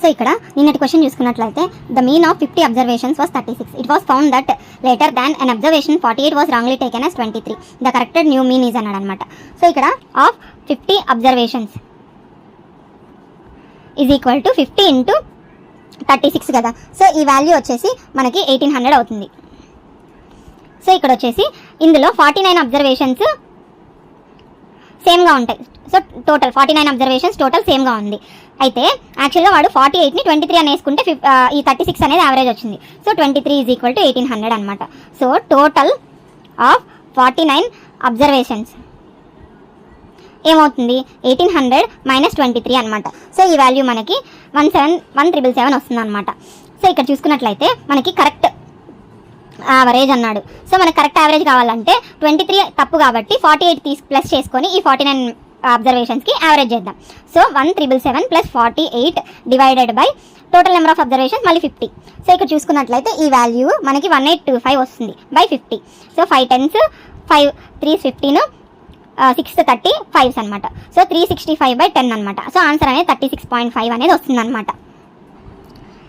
So ఇక్కడ నిన్నటి question చూసుకున్నట్లయితే the mean of 50 observations was 36. It was found that later than an observation 48 was wrongly taken as 23. The corrected new mean is అన్నాడు అనమాట. So ఇక్కడ of 50 observations is equal to 50 into 36 కదా. So ఈ value వచ్చేసి మనకి 1800 అవుతుంది. So ఇక్కడ వచ్చేసి ఇందులో 49 అబ్జర్వేషన్స్ సేమ్గా ఉంటాయి. సో టోటల్ 49 అబ్జర్వేషన్స్ టోటల్ సేమ్గా ఉంది. అయితే యాక్చువల్గా వాడు 48ని 23 అని వేసుకుంటే ఈ 36 అనేది యావరేజ్ వచ్చింది. సో 23 ఈజ్ ఈక్వల్ టు 1800 అనమాట. సో టోటల్ ఆఫ్ 49 అబ్జర్వేషన్స్ ఏమవుతుంది 1800 మైనస్ 23 అనమాట. సో ఈ వాల్యూ మనకి 1777 వస్తుంది అనమాట. సో ఇక్కడ చూసుకున్నట్లయితే మనకి కరెక్ట్ యావరేజ్ అన్నాడు. సో మనకు కరెక్ట్ యావరేజ్ కావాలంటే 23 తప్పు కాబట్టి 48 ప్లస్ చేసుకొని ఈ 49 అబ్జర్వేషన్స్కి యావరేజ్ చేద్దాం. So 1777 plus 48 divided by total number of observations మళ్ళీ 50. సో ఇక్కడ చూసుకున్నట్లయితే ఈ వాల్యూ మనకి 1825 వస్తుంది బై 50. సో 5 10s 5 3 15 6 35 అనమాట. సో 365 బై 10 అనమాట. సో ఆన్సర్ అనేది 36.5 అనేది వస్తుంది అనమాట.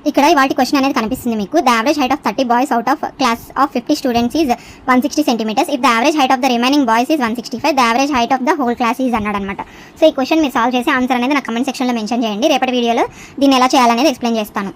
ఇక్కడ వాటి క్వశ్చన్ అనేది కనిపిస్తుంది మీకు. The average height of 30 boys out of class of 50 students is 160 centimetres. If the average height of the remaining boys is 165, the average height of the whole class is అన్నాడు అనమాట. సో ఈ question మీరు solve చేసి answer అనేది నా comment సెక్షన్లో mention చేయండి. రేపటి వీడియోలో దీన్ని ఎలా చేయాలనేది ఎక్స్ప్లెయిన్ చేస్తాను.